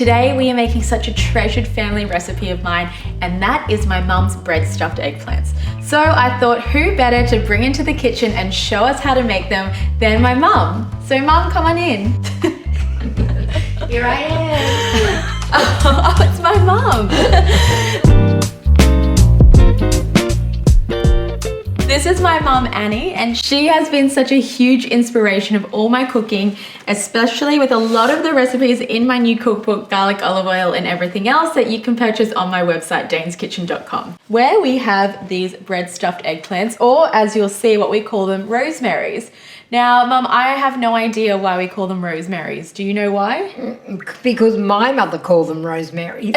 Today we are making such a treasured family recipe of mine, and that is my mum's bread stuffed eggplants. So I thought, who better to bring into the kitchen and show us how to make them than my mum. So mum, come on in. Here I am. Oh, it's my mum. This is my mum, Annie, and she has been such a huge inspiration of all my cooking, especially with a lot of the recipes in my new cookbook, Garlic, Olive Oil, and everything else that you can purchase on my website, daneskitchen.com, where we have these bread stuffed eggplants, or as you'll see, what we call them, rosemaries. Now, Mum, I have no idea why we call them rosemaries. Do you know why? Because my mother called them rosemaries.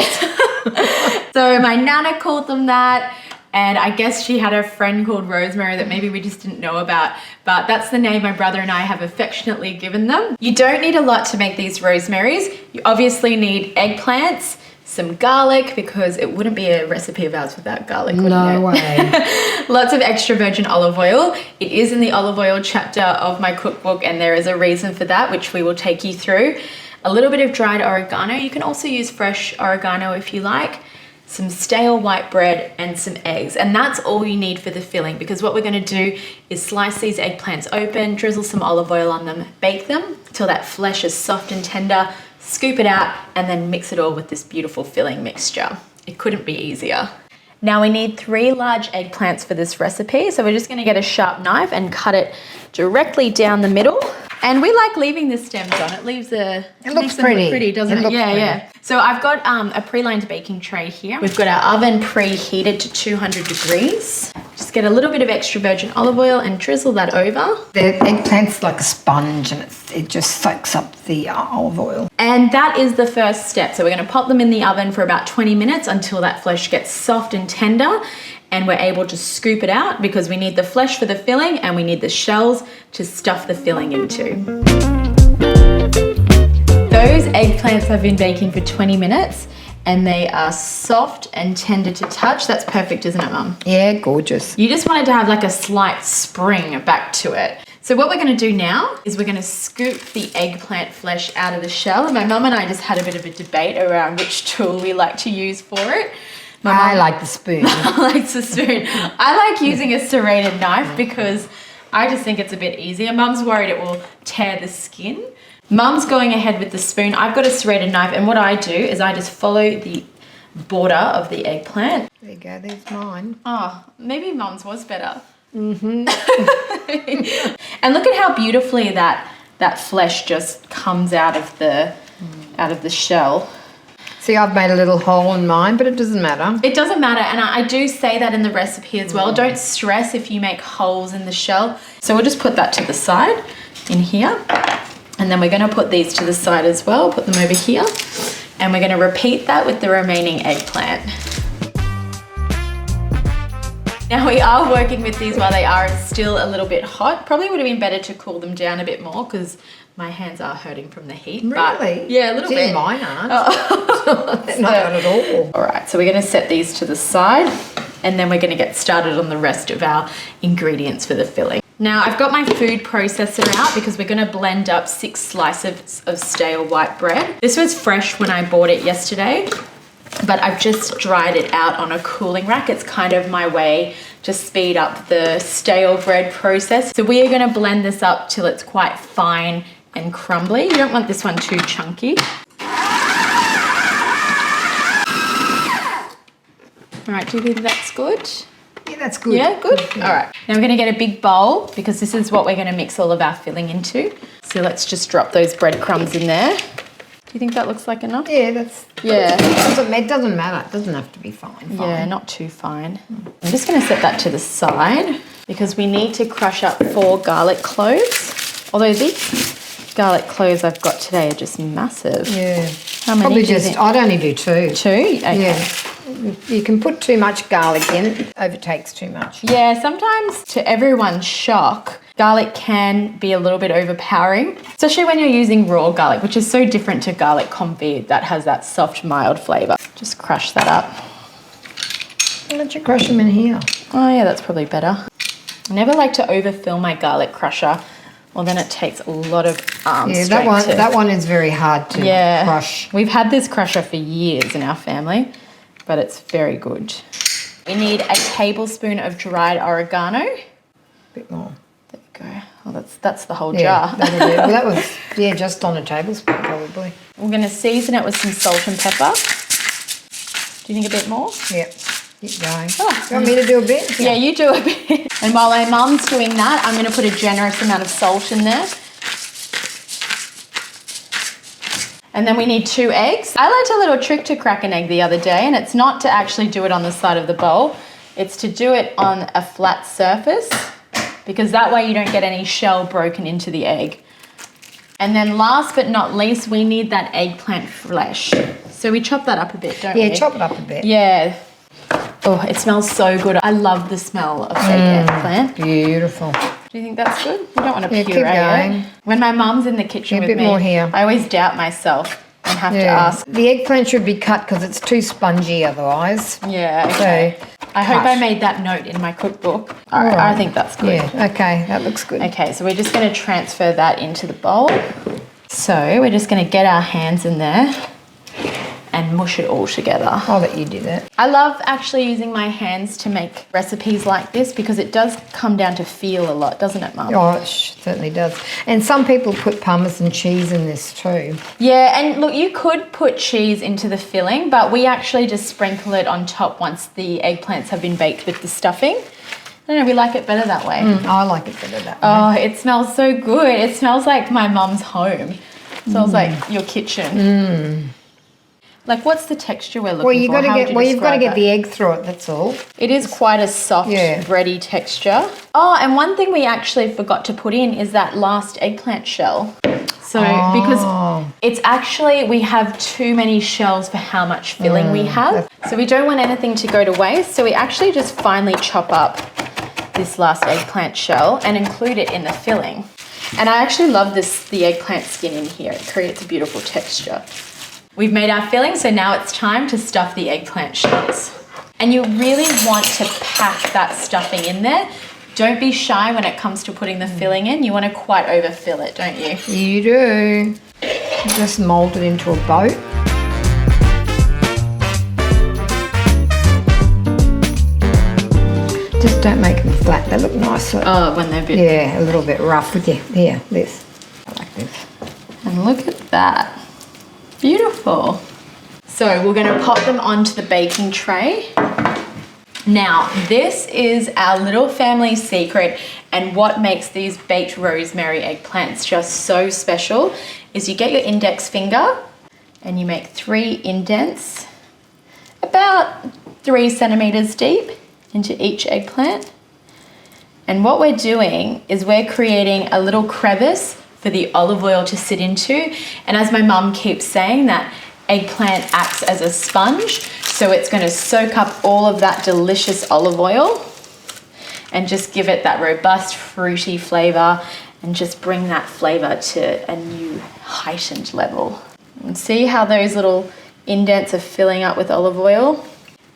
So my nana called them that. And I guess she had a friend called Rosemary that maybe we just didn't know about, but that's the name my brother and I have affectionately given them. You don't need a lot to make these rosemaries. You obviously need eggplants, some garlic, because it wouldn't be a recipe of ours without garlic, wouldn't it? No way. Lots of extra virgin olive oil. It is in the olive oil chapter of my cookbook, and there is a reason for that, which we will take you through. A little bit of dried oregano. You can also use fresh oregano if you like. Some stale white bread and some eggs, and that's all you need for the filling, because what we're going to do is slice these eggplants open, drizzle some olive oil on them, bake them till that flesh is soft and tender, scoop it out, and then mix it all with this beautiful filling mixture. It couldn't be easier. Now we need 3 large eggplants for this recipe, so we're just going to get a sharp knife and cut it directly down the middle. And we like leaving the stems on. It leaves it looks pretty. Look pretty, doesn't it? Yeah. So I've got a pre-lined baking tray here. We've got our oven preheated to 200 degrees. Just get a little bit of extra virgin olive oil and drizzle that over. The eggplant's like a sponge, and it just soaks up the olive oil. And that is the first step. So we're going to pop them in the oven for about 20 minutes until that flesh gets soft and tender, and we're able to scoop it out because we need the flesh for the filling and we need the shells to stuff the filling into. Those eggplants have been baking for 20 minutes and they are soft and tender to touch. That's perfect, isn't it, Mum? Yeah, gorgeous. You just want it to have like a slight spring back to it. So what we're going to do now is we're going to scoop the eggplant flesh out of the shell. And my mum and I just had a bit of a debate around which tool we like to use for it. I like the spoon. I like the spoon. I like using a serrated knife because I just think it's a bit easier. Mum's worried it will tear the skin. Mum's going ahead with the spoon. I've got a serrated knife, and what I do is I just follow the border of the eggplant. There you go, there's mine. Oh, maybe Mum's was better. Mm-hmm. And look at how beautifully that flesh just comes out of the shell. See, I've made a little hole in mine, but it doesn't matter. It doesn't matter, and I do say that in the recipe as well. Don't stress if you make holes in the shell. So we'll just put that to the side in here. And then we're going to put these to the side as well. Put them over here. And we're going to repeat that with the remaining eggplant. Now we are working with these while they are still a little bit hot. Probably would have been better to cool them down a bit more because my hands are hurting from the heat. Really? Yeah, a little bit. Mine aren't. Oh. They're not at all. All right, so we're going to set these to the side and then we're going to get started on the rest of our ingredients for the filling. Now I've got my food processor out because we're going to blend up 6 slices of stale white bread. This was fresh when I bought it yesterday, but I've just dried it out on a cooling rack. It's kind of my way to speed up the stale bread process. So we are going to blend this up till it's quite fine and crumbly. You don't want this one too chunky. All right, do you think that's good? Yeah, that's good. Yeah, good? Yeah. All right. Now we're going to get a big bowl because this is what we're going to mix all of our filling into. So let's just drop those breadcrumbs in there. Do you think that looks like enough? Yeah, it doesn't matter. It doesn't have to be fine. Yeah, not too fine. I'm just going to set that to the side because we need to crush up 4 garlic cloves. Although these garlic cloves I've got today are just massive. Yeah. How many? Probably just, I'd only do 2. 2? Okay. Yeah. You can put too much garlic in, it overtakes too much. Yeah, sometimes to everyone's shock, garlic can be a little bit overpowering, especially when you're using raw garlic, which is so different to garlic confit that has that soft, mild flavour. Just crush that up. Why don't you crush them in here? Oh yeah, that's probably better. I never like to overfill my garlic crusher well, then it takes a lot of arm Yeah, strength. that one is very hard to crush. We've had this crusher for years in our family, but it's very good. We need a tablespoon of dried oregano. A bit more. There we go. Well, that's the whole Yeah, jar. that'll do. Well, that was, just on a tablespoon probably. We're going to season it with some salt and pepper. Do you think a bit more? Yeah. Keep going. Oh. You want me to do a bit? Yeah, you do a bit. And while my mum's doing that, I'm going to put a generous amount of salt in there. And then we need 2 eggs. I learned a little trick to crack an egg the other day, and it's not to actually do it on the side of the bowl. It's to do it on a flat surface, because that way you don't get any shell broken into the egg. And then last but not least, we need that eggplant flesh. So we chop that up a bit, don't we? Yeah, chop it up a bit. Yeah. Oh, it smells so good. I love the smell of fake eggplant. Beautiful. Do you think that's good? We don't want to keep puree going. it. When my mum's in the kitchen with a bit me, more here. I always doubt myself and have to ask. The eggplant should be cut because it's too spongy otherwise. Yeah, okay. So, I hope I made that note in my cookbook. All right, I think that's good. Yeah, okay, that looks good. Okay, so we're just going to transfer that into the bowl. So we're just going to get our hands in there and mush it all together. I'll let you do that. I love actually using my hands to make recipes like this because it does come down to feel a lot, doesn't it, Mum? Oh, it certainly does. And some people put Parmesan cheese in this too. Yeah, and look, you could put cheese into the filling, but we actually just sprinkle it on top once the eggplants have been baked with the stuffing. I don't know, we like it better that way. I like it better that way. Oh, it smells so good. It smells like my mum's home. It smells like your kitchen. Like, what's the texture we're looking for? You've got to get the egg through it, that's all. It is quite a soft, bready texture. Oh, and one thing we actually forgot to put in is that last eggplant shell. So, because it's actually, we have too many shells for how much filling we have. So we don't want anything to go to waste. So we actually just finely chop up this last eggplant shell and include it in the filling. And I actually love the eggplant skin in here. It creates a beautiful texture. We've made our filling, so now it's time to stuff the eggplant shells. And you really want to pack that stuffing in there. Don't be shy when it comes to putting the filling in. You want to quite overfill it, don't you? You do. Just mould it into a boat. Just don't make them flat. They look nicer. Oh, when they're a bit... Yeah, a little bit rough with you. Here, this. I like this. And look at that. Beautiful. So we're going to pop them onto the baking tray. Now, this is our little family secret, and what makes these baked rosemary eggplants just so special is you get your index finger and you make 3 indents about 3 centimeters deep into each eggplant. And what we're doing is we're creating a little crevice for the olive oil to sit into. And as my mum keeps saying, that eggplant acts as a sponge, so it's going to soak up all of that delicious olive oil and just give it that robust fruity flavour and just bring that flavour to a new heightened level. And see how those little indents are filling up with olive oil?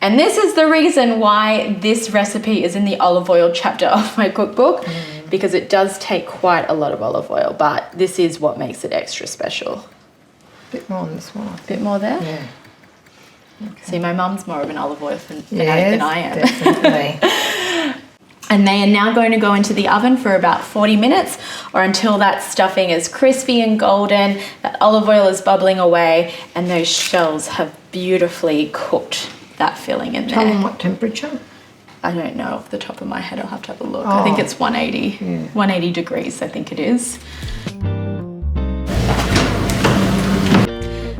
And this is the reason why this recipe is in the olive oil chapter of my cookbook, because it does take quite a lot of olive oil, but this is what makes it extra special. A bit more on this one. A bit more there? Yeah. Okay. See, my mum's more of an olive oil than I am. Definitely. And they are now going to go into the oven for about 40 minutes or until that stuffing is crispy and golden, that olive oil is bubbling away, and those shells have beautifully cooked that filling in there. Tell them what temperature? I don't know off the top of my head. I'll have to have a look. I think it's 180. 180 degrees, I think it is.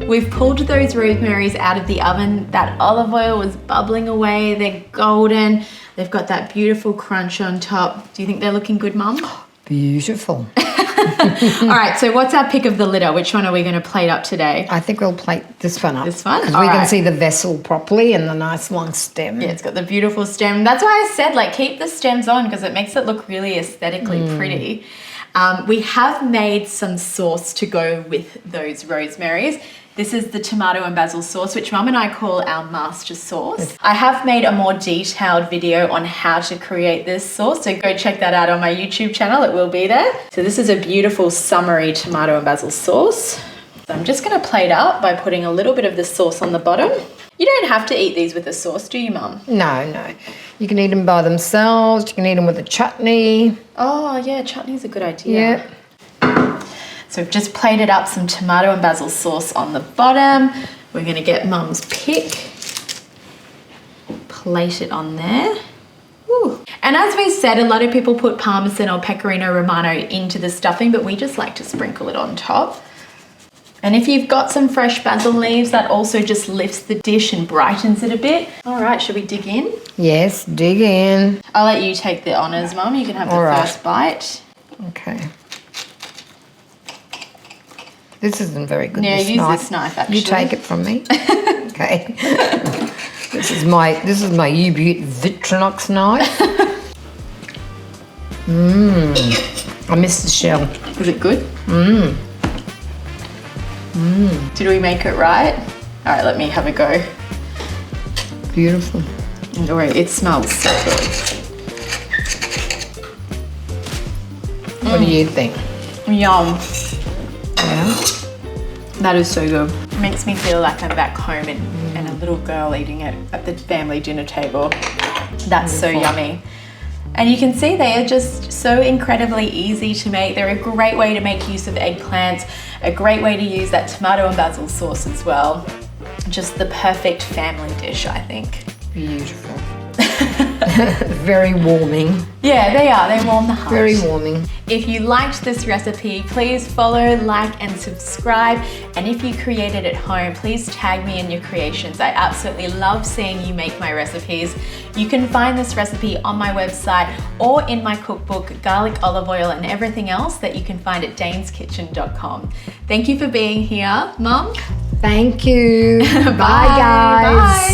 We've pulled those rosemaries out of the oven. That olive oil was bubbling away. They're golden. They've got that beautiful crunch on top. Do you think they're looking good, Mum? Beautiful. All right, so what's our pick of the litter? Which one are we going to plate up today? I think we'll plate this one up. This one? Because we can see the vessel properly and the nice long stem. Yeah, it's got the beautiful stem. That's why I said, like, keep the stems on because it makes it look really aesthetically pretty. We have made some sauce to go with those rosemaries. This is the tomato and basil sauce, which Mum and I call our master sauce. I have made a more detailed video on how to create this sauce, so go check that out on my YouTube channel. It will be there. So this is a beautiful summery tomato and basil sauce. So I'm just going to plate up by putting a little bit of the sauce on the bottom. You don't have to eat these with a sauce, do you, Mum? No. You can eat them by themselves. You can eat them with a chutney. Oh, yeah, chutney's a good idea. Yeah. So we've just plated up some tomato and basil sauce on the bottom. We're going to get Mum's pick. Plate it on there. Ooh. And as we said, a lot of people put parmesan or pecorino romano into the stuffing, but we just like to sprinkle it on top. And if you've got some fresh basil leaves, that also just lifts the dish and brightens it a bit. All right, should we dig in? Yes, dig in. I'll let you take the honours, Mum. You can have the first bite. Okay. This isn't very good. Yeah, use this knife, actually. You take it from me. Okay. This is my U-Butte Victronox knife. I miss the shell. Was it good? Did we make it right? All right, let me have a go. Beautiful. Oh, it smells so good. What do you think? Yum. Yeah. That is so good. It makes me feel like I'm back home and a little girl eating it at the family dinner table. That's so yummy. And you can see they are just so incredibly easy to make. They're a great way to make use of eggplants, a great way to use that tomato and basil sauce as well. Just the perfect family dish, I think. Beautiful. Very warming. Yeah, they are. They warm the heart. Very warming. If you liked this recipe, please follow, like, and subscribe. And if you create it at home, please tag me in your creations. I absolutely love seeing you make my recipes. You can find this recipe on my website or in my cookbook, Garlic, Olive Oil, and Everything Else, that you can find at daneskitchen.com. Thank you for being here, Mum. Thank you. Bye, guys. Bye.